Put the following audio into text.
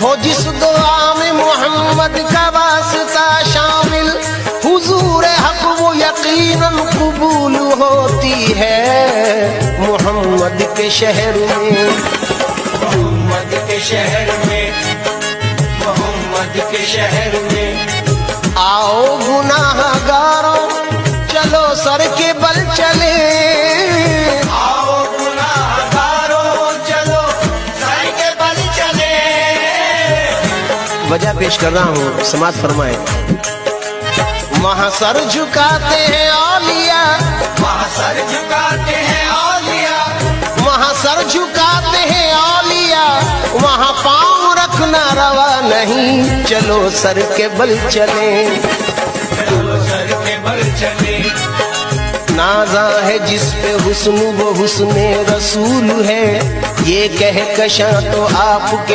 ہو جس دعا میں محمد کا واسطہ شامل، حضور حق وہ یقیناً قبول ہوتی ہے محمد کے شہر میں، محمد کے شہر میں، محمد کے شہر میں۔ آؤ گناہ گاروں چلو سر کے بل چلے، آؤ گناہ گاروں چلو سر کے بل چلے۔ وجہ پیش کر رہا ہوں، سماعت فرمائیں۔ وہاں سر جھکاتے ہیں اولیاء، وہاں سر جھکاتے ہیں اولیاء، وہاں سر جھکاتے ہیں اولیاء، وہاں پاؤں رکھنا روا نہیں، چلو سر کے بل چلیں۔ چلو سر کے بل چلے۔ نازاں ہے جس پہ حسن وہ حسن رسول ہے، یہ کہکشاں تو آپ کے